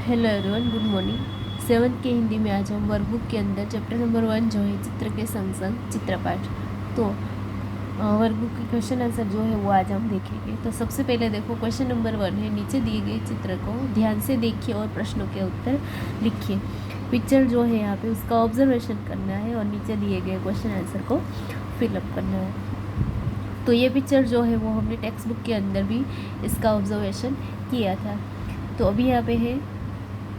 Hello everyone, good morning. Seventh के हिंदी में आज हम वर्कबुक के अंदर चैप्टर नंबर 1 जो है चित्र के संग संग चित्रपाठ, तो वर्कबुक के क्वेश्चन आंसर जो है वो आज हम देखेंगे। तो सबसे पहले देखो, क्वेश्चन नंबर 1 है, नीचे दिए गए चित्र को ध्यान से देखिए और प्रश्नों के उत्तर लिखिए। पिक्चर जो है यहाँ पे उसका ऑब्जर्वेशन करना है और नीचे दिए गए क्वेश्चन आंसर को फिलअप करना है। तो ये पिक्चर जो है वो हमने टेक्स्ट बुक के अंदर भी इसका ऑब्जर्वेशन किया था। तो अभी यहाँ पे है,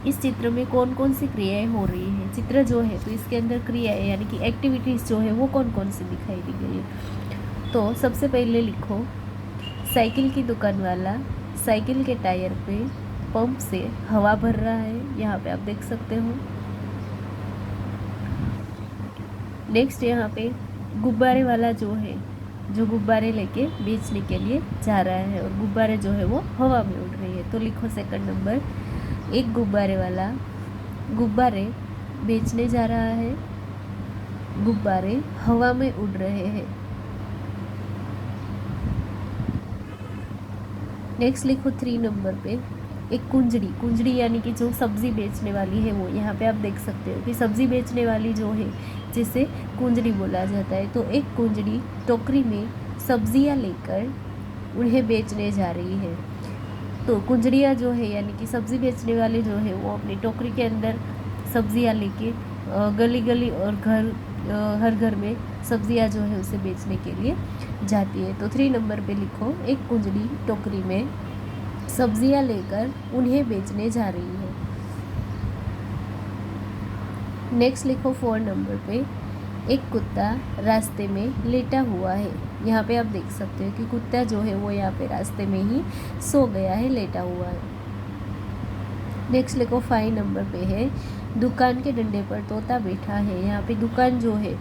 इस चित्र में कौन कौन सी क्रियाएं हो रही हैं। चित्र जो है तो इसके अंदर क्रियाएं यानी कि एक्टिविटीज़ जो है वो कौन कौन सी दिखाई दी गई है। तो सबसे पहले लिखो, साइकिल की दुकान वाला साइकिल के टायर पे पंप से हवा भर रहा है, यहाँ पे आप देख सकते हो। नेक्स्ट यहाँ पे गुब्बारे वाला जो है, जो गुब्बारे लेके बेचने के लिए जा रहा है और गुब्बारे जो है वो हवा में उड़ रही है। तो लिखो सेकंड नंबर, एक गुब्बारे वाला गुब्बारे बेचने जा रहा है, गुब्बारे हवा में उड़ रहे हैं। नेक्स्ट लिखो 3 नंबर पे, एक कुंजड़ी, कुंजड़ी यानी कि जो सब्जी बेचने वाली है वो, यहाँ पे आप देख सकते हो कि सब्जी बेचने वाली जो है जिसे कुंजड़ी बोला जाता है। तो एक कुंजड़ी टोकरी में सब्जियाँ लेकर उन्हें बेचने जा रही है। तो कुंजड़िया जो है यानी कि सब्ज़ी बेचने वाले जो है वो अपनी टोकरी के अंदर सब्जियां लेके गली गली और हर घर में सब्जियां जो है उसे बेचने के लिए जाती है। तो 3 नंबर पे लिखो, एक कुंजड़ी टोकरी में सब्जियां लेकर उन्हें बेचने जा रही है। नेक्स्ट लिखो 4 नंबर पे, एक कुत्ता रास्ते में लेटा हुआ है। यहाँ पे आप देख सकते हो कि कुत्ता जो है वो यहाँ पे रास्ते में ही सो गया है, लेटा हुआ है। नेक्स्ट लिखो 5 नंबर पे है, दुकान के डंडे पर तोता बैठा है। यहाँ पे दुकान जो है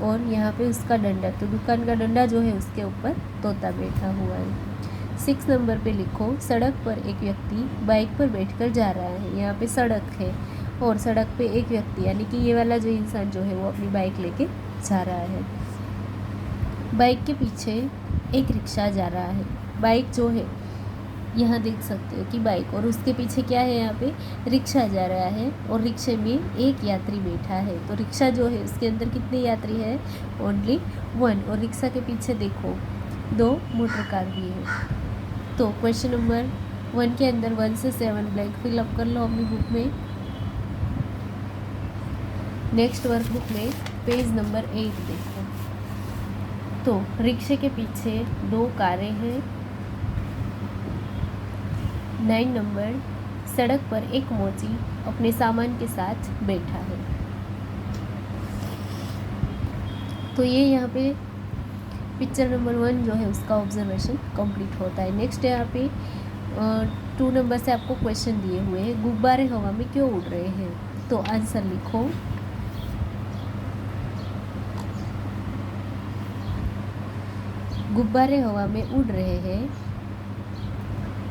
और यहाँ पे उसका डंडा, तो दुकान का डंडा जो है उसके ऊपर तोता बैठा हुआ है। 6 नंबर पे लिखो, सड़क पर एक व्यक्ति बाइक पर बैठकर जा रहा है। यहाँ पे सड़क है और सड़क पे एक व्यक्ति यानी कि ये वाला जो इंसान जो है वो अपनी बाइक लेके जा रहा है। बाइक के पीछे एक रिक्शा जा रहा है। बाइक जो है, यहाँ देख सकते हो कि बाइक और उसके पीछे क्या है, यहाँ पे रिक्शा जा रहा है और रिक्शे में एक यात्री बैठा है। तो रिक्शा जो है उसके अंदर कितने यात्री है, ओनली 1। और रिक्शा के पीछे देखो 2 मोटर कार भी है। तो क्वेश्चन नंबर 1 के अंदर 1 से 7 ब्लैंक फिलअप कर लो अपनी बुक में। नेक्स्ट वर्कबुक में पेज नंबर 8 देखो। तो रिक्शे के पीछे 2 कारें हैं। 9 नंबर, सड़क पर एक मोची अपने सामान के साथ बैठा है। तो ये यहाँ पे पिक्चर नंबर 1 जो है उसका ऑब्जर्वेशन कंप्लीट होता है। नेक्स्ट यहाँ पे 2 नंबर से आपको क्वेश्चन दिए हुए हैं, गुब्बारे हवा में क्यों उड़ रहे हैं। तो आंसर लिखो, गुब्बारे हवा में उड़ रहे हैं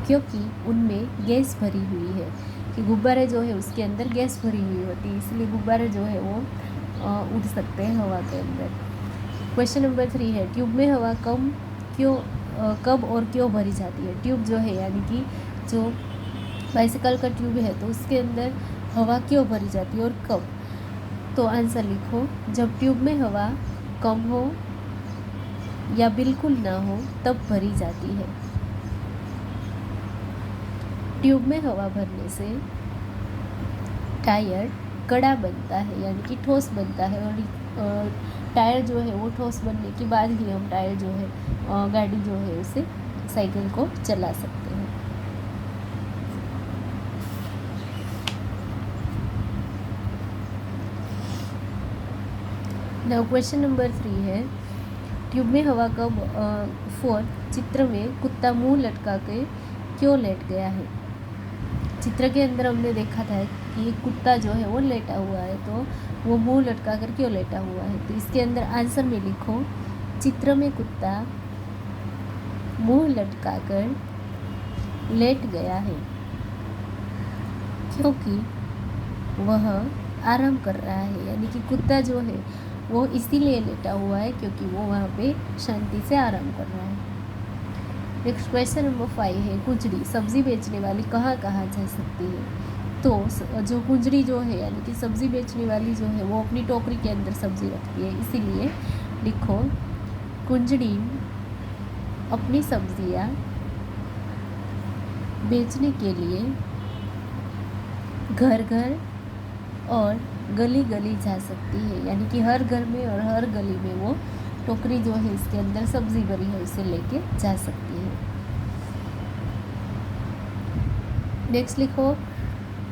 क्योंकि उनमें गैस भरी हुई है। कि गुब्बारे जो है उसके अंदर गैस भरी हुई होती है, इसलिए गुब्बारे जो है वो उड़ सकते हैं हवा के अंदर। क्वेश्चन नंबर 3 है, ट्यूब में हवा कब और क्यों भरी जाती है। ट्यूब जो है यानी कि जो बाइसिकल का ट्यूब है तो उसके अंदर हवा क्यों भरी जाती है और कब। तो आंसर लिखो, जब ट्यूब में हवा कम हो या बिल्कुल ना हो तब भरी जाती है। ट्यूब में हवा भरने से टायर कड़ा बनता है यानी कि ठोस बनता है और टायर जो है वो ठोस बनने के बाद ही हम टायर जो है गाड़ी जो है उसे साइकिल को चला सकते हैं। नाउ क्वेश्चन नंबर 3 है, ट्यूब में हवा कब 4, चित्र में कुत्ता मुंह लटका के क्यों लेट गया है। चित्र के अंदर हमने देखा था कि कुत्ता जो है वो लेटा हुआ है, तो वो मुंह लटका कर क्यों लेटा हुआ है। तो इसके अंदर आंसर में लिखो, चित्र में कुत्ता मुंह लटका कर लेट गया है क्योंकि वह आराम कर रहा है। यानी कि कुत्ता जो है वो इसीलिए लेटा हुआ है क्योंकि वो वहाँ पे शांति से आराम कर रहा है। नेक्स्ट क्वेश्चन नंबर 5 है, कुचड़ी, सब्जी बेचने वाली कहाँ कहाँ जा सकती है। तो जो कुंजड़ी जो है यानी कि सब्ज़ी बेचने वाली जो है वो अपनी टोकरी के अंदर सब्ज़ी रखती है, इसीलिए लिखो कुंजड़ी अपनी सब्जियां बेचने के लिए घर घर और गली गली जा सकती है, यानी कि हर घर में और हर गली में वो टोकरी जो है इसके अंदर सब्जी भरी है उसे लेके जा सकती है। नेक्स्ट लिखो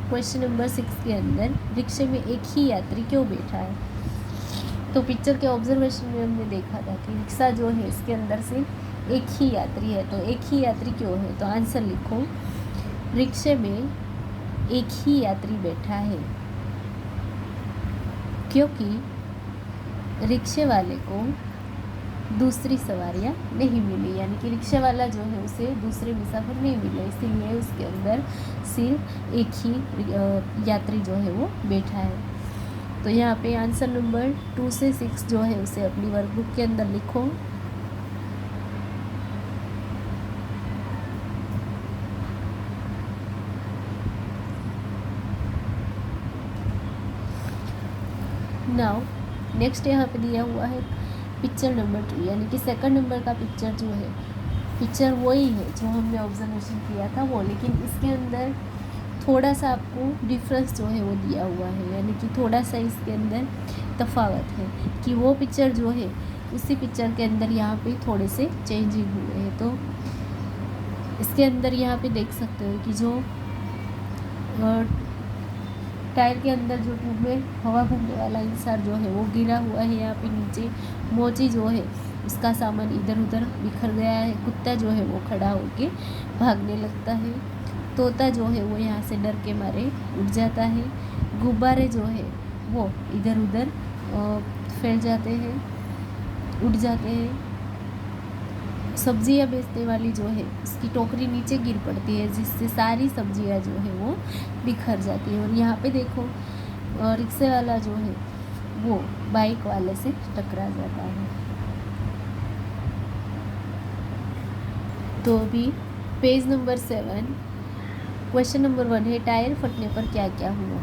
क्वेश्चन नंबर 6 के अंदर रिक्शे में एक ही यात्री क्यों बैठा है। तो पिक्चर के ऑब्जर्वेशन में हमने देखा था कि रिक्शा जो है इसके अंदर से एक ही यात्री है, तो एक ही यात्री क्यों है, तो आंसर लिखो रिक्शे में एक ही यात्री बैठा है क्योंकि रिक्शे वाले को दूसरी सवारियां नहीं मिली, यानी कि रिक्शे वाला जो है उसे दूसरे मुसाफिर नहीं मिले, इसीलिए उसके अंदर सिर्फ एक ही यात्री जो है वो बैठा है। तो यहाँ पे आंसर नंबर 2 से 6 जो है उसे अपनी वर्कबुक के अंदर लिखो। नाउ नेक्स्ट यहाँ पे दिया हुआ है पिक्चर नंबर 2, यानी कि सेकंड नंबर का पिक्चर जो है, पिक्चर वही है जो हमने ऑब्जर्वेशन किया था वो, लेकिन इसके अंदर थोड़ा सा आपको डिफरेंस जो है वो दिया हुआ है, यानी कि थोड़ा सा इसके अंदर तफावत है कि वो पिक्चर जो है उसी पिक्चर के अंदर यहाँ पे थोड़े से चेंजिंग हुए हैं। तो इसके अंदर यहाँ पे देख सकते हो कि जो टायर के अंदर जो ट्यूब में हवा भरने वाला इंसान जो है वो गिरा हुआ है, यहाँ पे नीचे मोची जो है उसका सामान इधर उधर बिखर गया है, कुत्ता जो है वो खड़ा होके भागने लगता है, तोता जो है वो यहाँ से डर के मारे उड़ जाता है, गुब्बारे जो है वो इधर उधर फैल जाते हैं, उड़ जाते हैं, सब्जियां बेचने वाली जो है उसकी टोकरी नीचे गिर पड़ती है जिससे सारी सब्जियां जो है वो बिखर जाती है, और यहाँ पे देखो रिक्शे वाला जो है वो बाइक वाले से टकरा जाता है। तो अभी पेज नंबर 7 क्वेश्चन नंबर 1 है टायर फटने पर क्या क्या हुआ।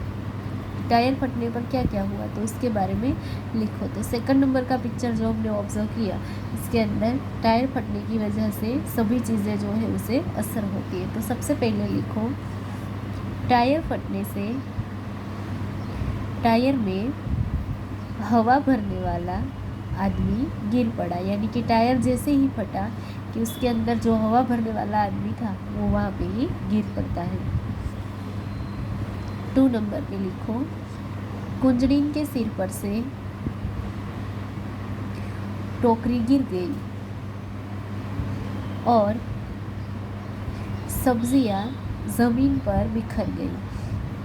टायर फटने पर क्या क्या हुआ तो उसके बारे में लिखो। तो सेकंड नंबर का पिक्चर जो हमने ऑब्जर्व किया इसके अंदर टायर फटने की वजह से सभी चीज़ें जो है उसे असर होती है। तो सबसे पहले लिखो टायर फटने से टायर में हवा भरने वाला आदमी गिर पड़ा, यानी कि टायर जैसे ही फटा कि उसके अंदर जो हवा भरने वाला आदमी था वो वहाँ पे ही गिर पड़ता है। 2 नंबर पे लिखो कुंजड़ी के सिर पर से टोकरी गिर गई और सब्जियां ज़मीन पर बिखर गई,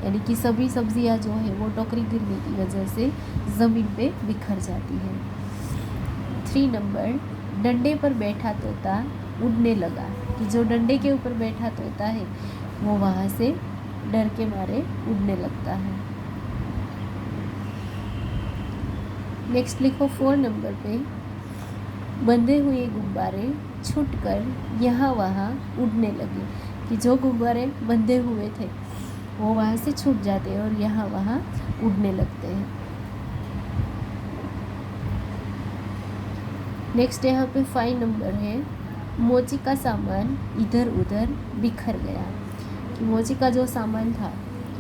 यानी कि सभी सब्जियां जो है वो टोकरी गिरने की वजह से ज़मीन पे बिखर जाती है। 3 नंबर डंडे पर बैठा तोता उड़ने लगा, कि जो डंडे के ऊपर बैठा तोता है वो वहाँ से डर के मारे उड़ने लगता है। नेक्स्ट लिखो 4 नंबर पे बंधे हुए गुब्बारे छूटकर यहाँ वहाँ उड़ने लगे, कि जो गुब्बारे बंधे हुए थे वो वहाँ से छूट जाते हैं और यहाँ वहाँ उड़ने लगते हैं। नेक्स्ट यहाँ पे 5 नंबर है मोची का सामान इधर उधर बिखर गया, कि मोची का जो सामान था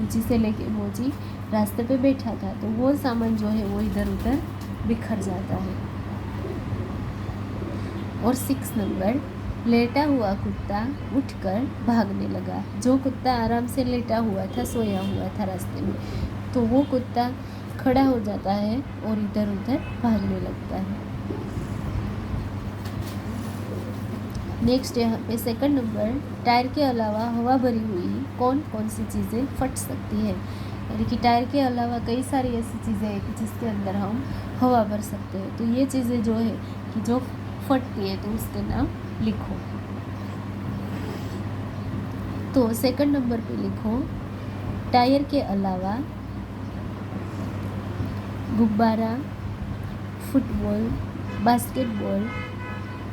जिसे लेके मोची रास्ते पे बैठा था तो वो सामान जो है वो इधर उधर बिखर जाता है। और 6 नंबर लेटा हुआ कुत्ता उठकर भागने लगा, जो कुत्ता आराम से लेटा हुआ था सोया हुआ था रास्ते में तो वो कुत्ता खड़ा हो जाता है और इधर उधर भागने लगता है। नेक्स्ट यहाँ पे सेकंड नंबर टायर के अलावा हवा भरी हुई कौन कौन सी चीज़ें फट सकती है, यानी कि टायर के अलावा कई सारी ऐसी चीज़ें हैं कि जिसके अंदर हम हवा भर सकते हैं। तो ये चीज़ें जो है कि जो फटती है तो उसके नाम लिखो। तो सेकंड नंबर पे लिखो टायर के अलावा गुब्बारा, फुटबॉल, बास्केटबॉल,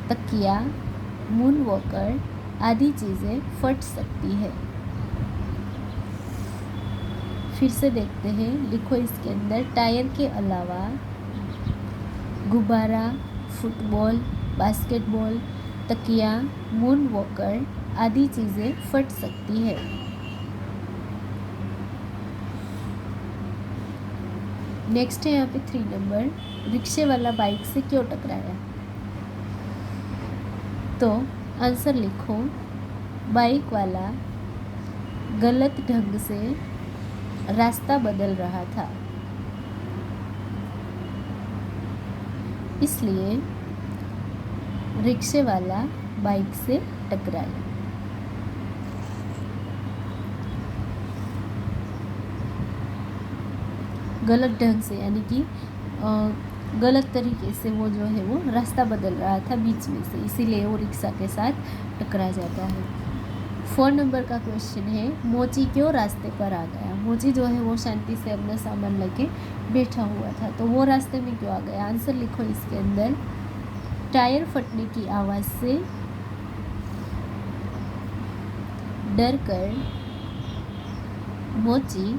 तकिया, मून वॉकर आदि चीज़ें फट सकती है। फिर से देखते हैं, लिखो इसके अंदर टायर के अलावा गुब्बारा, फुटबॉल, बास्केटबॉल, तकिया, मून वॉकर आदि चीज़ें फट सकती है। नेक्स्ट है यहाँ पे 3 नंबर, रिक्शे वाला बाइक से क्यों टकराया? तो आंसर लिखो, बाइक वाला गलत ढंग से रास्ता बदल रहा था, इसलिए रिक्शे वाला बाइक से टकराया। गलत ढंग से यानी कि गलत तरीके से वो जो है वो रास्ता बदल रहा था बीच में से, इसीलिए वो रिक्शा के साथ टकरा जाता है। 4 नंबर का क्वेश्चन है, मोची क्यों रास्ते पर आ गया? मोची जो है वो शांति से अपना सामान लेके बैठा हुआ था, तो वो रास्ते में क्यों आ गया? आंसर लिखो इसके अंदर, टायर फटने की आवाज़ से डर कर मोची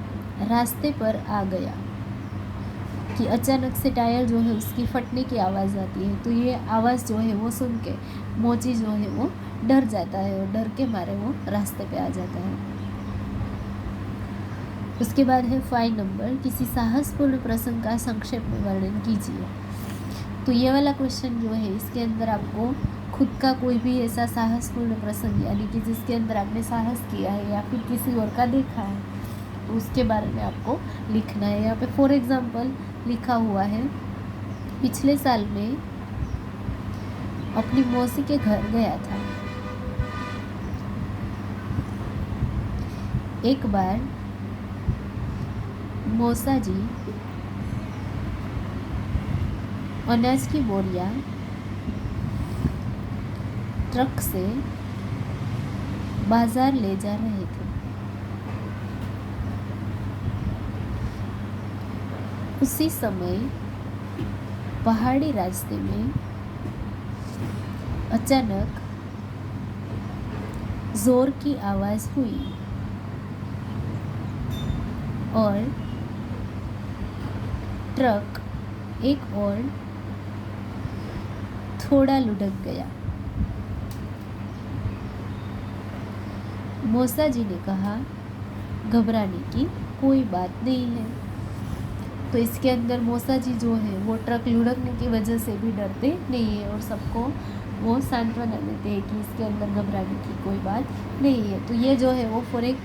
रास्ते पर आ गया। कि अचानक से टायर जो है उसकी फटने की आवाज़ आती है, तो ये आवाज़ जो है वो सुन के मोची जो है वो डर जाता है और डर के मारे वो रास्ते पे आ जाता है। उसके बाद है 5 नंबर, किसी साहसपूर्ण प्रसंग का संक्षेप में वर्णन कीजिए। तो ये वाला क्वेश्चन जो है इसके अंदर आपको खुद का कोई भी ऐसा साहसपूर्ण प्रसंग यानी कि जिसके अंदर आपने साहस किया है या फिर किसी और का देखा है उसके बारे में आपको लिखना है। यहाँ पे फॉर एग्जांपल लिखा हुआ है, पिछले साल में अपनी मौसी के घर गया था। एक बार मौसा जी अनाज की बोरियां ट्रक से बाजार ले जा रहे थे। उसी समय पहाड़ी रास्ते में अचानक जोर की आवाज़ हुई और ट्रक एक और थोड़ा लुढ़क गया। मौसा जी ने कहा, घबराने की कोई बात नहीं है। तो इसके अंदर मौसा जी जो है वो ट्रक लुढ़कने की वजह से भी डरते नहीं है और सबको वो सांत्वना देते हैं कि इसके अंदर घबराने की कोई बात नहीं है। तो ये जो है वो फॉर एक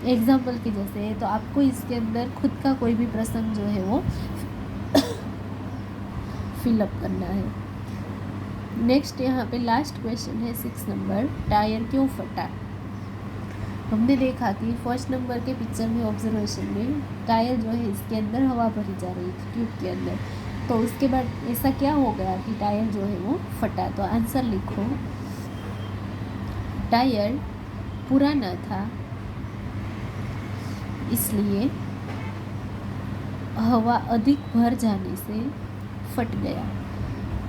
एग्जाम्पल के जैसे है। तो आपको इसके अंदर खुद का कोई भी प्रसंग जो है वो फिलअप करना है। नेक्स्ट यहाँ पे लास्ट क्वेश्चन है 6 नंबर, टायर क्यों फटा? हमने देखा कि फर्स्ट नंबर के पिक्चर में ऑब्जर्वेशन में टायर जो है इसके अंदर हवा भरी जा रही थी ट्यूब के अंदर, तो उसके बाद ऐसा क्या हो गया कि टायर जो है वो फटा? तो आंसर लिखो, टायर पुराना था इसलिए हवा अधिक भर जाने से फट गया।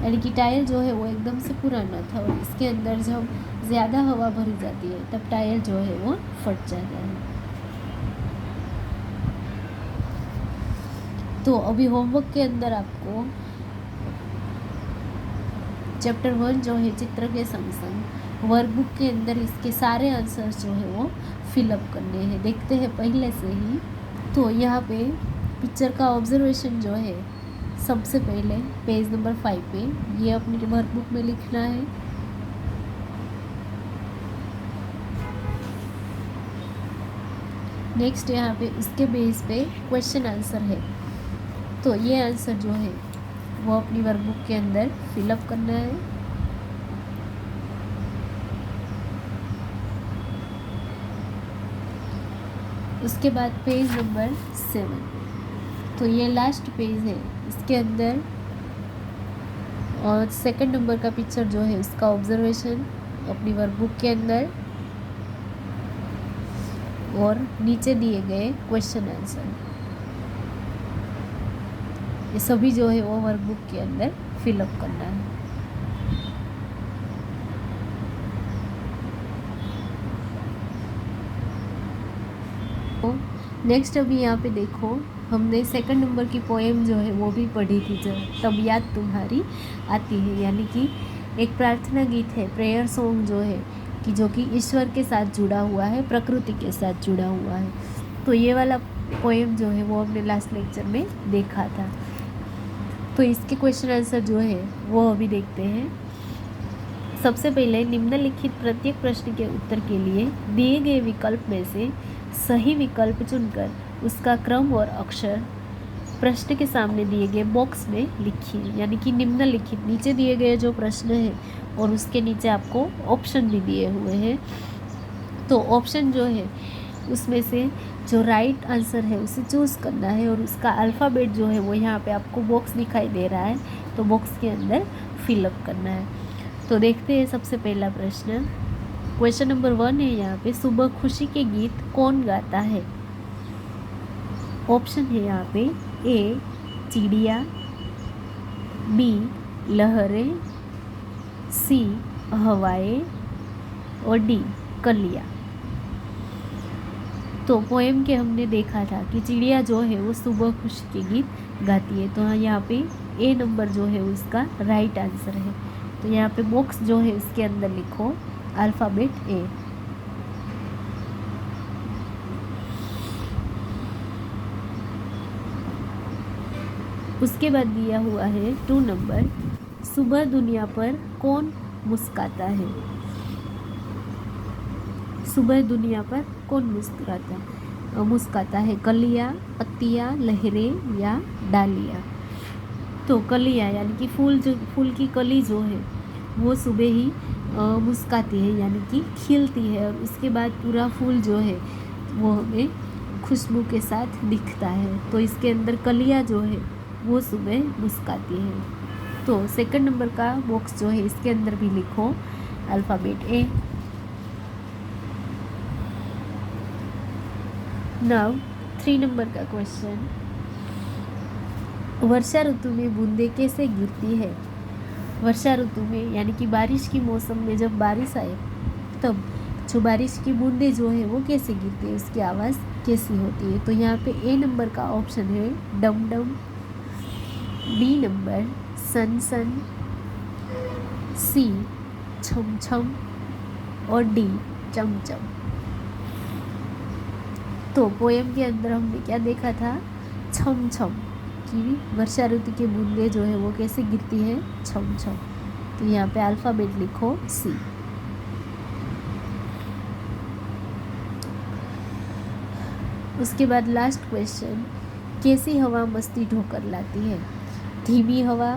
यानी कि टायर जो है वो एकदम से पुराना था और इसके अंदर जब ज़्यादा हवा भरी जाती है तब टायर जो है वो फट जाता है। तो अभी होमवर्क के अंदर आपको चैप्टर 1 जो है चित्र के संग संग वर्कबुक के अंदर इसके सारे आंसर्स जो है वो फिलअप करने हैं। देखते हैं पहले से ही। तो यहाँ पे पिक्चर का ऑब्जर्वेशन जो है सबसे पहले पेज नंबर 5 पे ये अपनी वर्कबुक में लिखना है। नेक्स्ट यहाँ पे उसके बेस पे क्वेश्चन आंसर है, तो ये आंसर जो है वो अपनी वर्कबुक के अंदर फिलअप करना है। उसके बाद पेज नंबर 7, तो ये लास्ट पेज है, इसके अंदर और सेकंड नंबर का पिक्चर जो है उसका ऑब्जर्वेशन अपनी वर्कबुक के अंदर और नीचे दिए गए क्वेश्चन आंसर, ये सभी जो है वो वर्कबुक के अंदर फिलअप करना है। तो नेक्स्ट अभी यहाँ पे देखो, हमने सेकंड नंबर की पोएम जो है वो भी पढ़ी थी, जो तब याद तुम्हारी आती है, यानी कि एक प्रार्थना गीत है, प्रेयर सॉन्ग जो है कि जो कि ईश्वर के साथ जुड़ा हुआ है, प्रकृति के साथ जुड़ा हुआ है। तो ये वाला पोएम जो है वो हमने लास्ट लेक्चर में देखा था। तो इसके क्वेश्चन आंसर जो है वो अभी देखते हैं। सबसे पहले निम्नलिखित प्रत्येक प्रश्न के उत्तर के लिए दिए गए विकल्प में से सही विकल्प चुनकर उसका क्रम और अक्षर प्रश्न के सामने दिए गए बॉक्स में लिखिए। यानी कि निम्नलिखित, नीचे दिए गए जो प्रश्न हैं और उसके नीचे आपको ऑप्शन भी दिए हुए हैं। तो ऑप्शन जो है उसमें से जो राइट आंसर है उसे चूज़ करना है और उसका अल्फ़ाबेट जो है वो यहाँ पे आपको बॉक्स दिखाई दे रहा है, तो बॉक्स के अंदर फिलअप करना है। तो देखते हैं सबसे पहला प्रश्न। क्वेश्चन नंबर 1 है यहाँ पे, सुबह खुशी के गीत कौन गाता है? ऑप्शन है यहाँ पे ए चिड़िया, बी लहरें, सी हवाएं और डी कलियाँ। तो पोएम के हमने देखा था कि चिड़िया जो है वो सुबह खुशी के गीत गाती है, तो यहाँ पे ए नंबर जो है उसका राइट आंसर है। तो यहाँ पे बॉक्स जो है इसके अंदर लिखो अल्फ़ाबेट ए। उसके बाद दिया हुआ है 2 नंबर, सुबह दुनिया पर कौन मुस्काता है? सुबह दुनिया पर कौन मुस्काता है? कलियाँ, पत्तियाँ, लहरें या डालियाँ? तो कलियाँ यानी कि फूल की कली जो है वो सुबह ही मुस्काती है, यानी कि खिलती है, और उसके बाद पूरा फूल जो है वो हमें खुशबू के साथ दिखता है। तो इसके अंदर कलियाँ जो है वो सुबह मुस्काती है। तो सेकंड नंबर का बॉक्स जो है इसके अंदर भी लिखो अल्फ़ाबेट ए। नाउ 3 नंबर का क्वेश्चन, वर्षा ऋतु में बूंदें कैसे गिरती है? वर्षा ऋतु में यानी कि बारिश की मौसम में जब बारिश आए तब जो बारिश की बूंदें जो है वो कैसे गिरती है, उसकी आवाज़ कैसी होती है? तो यहाँ पे ए नंबर का ऑप्शन है डम डम, बी नंबर सन सन, सी छम छम और डी चम चम। तो पोएम के अंदर हमने क्या देखा था? छम छम, कि वर्षा ऋतु की बूंदें जो है वो कैसे गिरती है? छम छम। तो यहाँ पे अल्फ़ाबेट लिखो सी। उसके बाद लास्ट क्वेश्चन, कैसी हवा मस्ती ढोकर लाती है? धीमी हवा,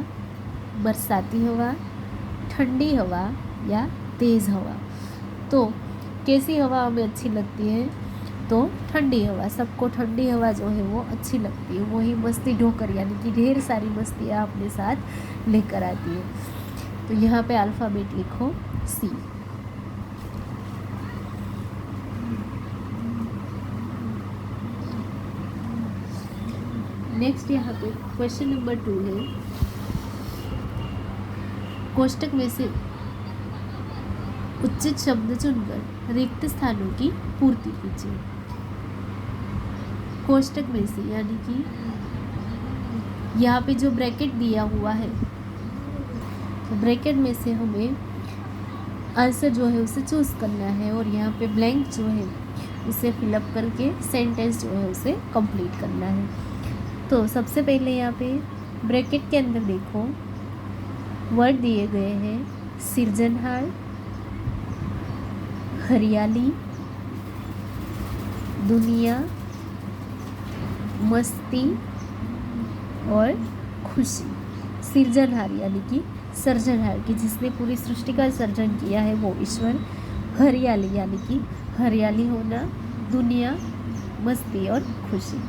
बरसाती हवा, ठंडी हवा या तेज़ हवा? तो कैसी हवा हमें अच्छी लगती है? तो ठंडी हवा। सबको ठंडी हवा जो है वो अच्छी लगती है, वही मस्ती ढोकर यानी कि ढेर सारी मस्तियाँ अपने साथ लेकर आती है। तो यहाँ पे अल्फ़ाबेट लिखो सी। नेक्स्ट यहाँ पे क्वेश्चन नंबर 2 है, कोष्टक में से उचित शब्द चुनकर रिक्त स्थानों की पूर्ति कीजिए। कोष्टक में से यानी कि यहाँ पे जो ब्रैकेट दिया हुआ है, तो ब्रैकेट में से हमें आंसर जो है उसे चूज़ करना है और यहाँ पे ब्लैंक जो है उसे फिलअप करके सेंटेंस जो है उसे कंप्लीट करना है। तो सबसे पहले यहाँ पे ब्रैकेट के अंदर देखो वर्ड दिए गए हैं, सिरजनहार, हरियाली, दुनिया, मस्ती और खुशी। सिरजनहार यानी कि सर्जनहार, कि जिसने पूरी सृष्टि का सर्जन किया है वो ईश्वर। हरियाली यानी कि हरियाली होना, दुनिया, मस्ती और खुशी।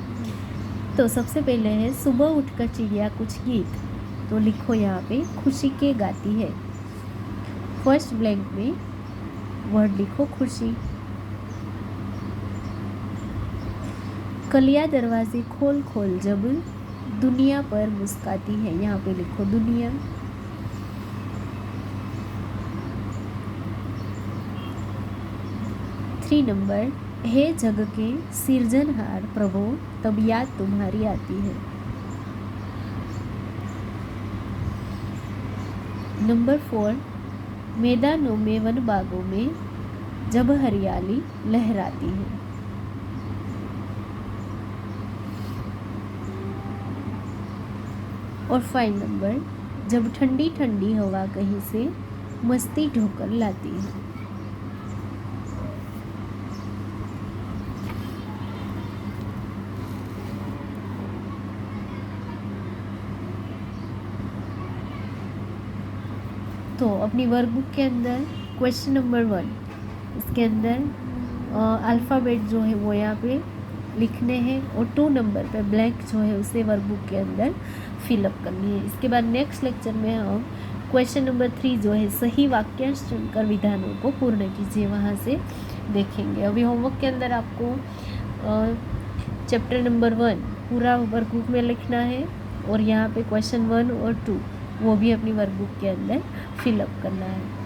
तो सबसे पहले है सुबह उठकर चिड़िया कुछ गीत, तो लिखो यहाँ पे खुशी के गाती है। फर्स्ट ब्लैंक में वर्ड लिखो खुशी। कलियाँ दरवाजे खोल खोल जब दुनिया पर मुस्काती है, यहाँ पे लिखो दुनिया। थ्री नंबर हे जग के सिरजनहार प्रभु, तब याद तुम्हारी आती है। नंबर 4, मैदानों में वन बागों में जब हरियाली लहराती है। और 5 नंबर, जब ठंडी ठंडी हवा कहीं से मस्ती ढोकर लाती है। तो अपनी वर्कबुक के अंदर क्वेश्चन नंबर 1, इसके अंदर अल्फ़ाबेट जो है वो यहाँ पे लिखने हैं और 2 नंबर पे ब्लैंक जो है उसे वर्कबुक के अंदर फिलअप करनी है। इसके बाद नेक्स्ट लेक्चर में हम क्वेश्चन नंबर 3 जो है सही वाक्यांश चुनकर विधानों को पूर्ण कीजिए, वहाँ से देखेंगे। अभी होमवर्क के अंदर आपको चैप्टर नंबर 1 पूरा वर्कबुक में लिखना है और यहाँ पे क्वेश्चन 1 और 2 वो भी अपनी वर्कबुक के अंदर फिलअप करना है।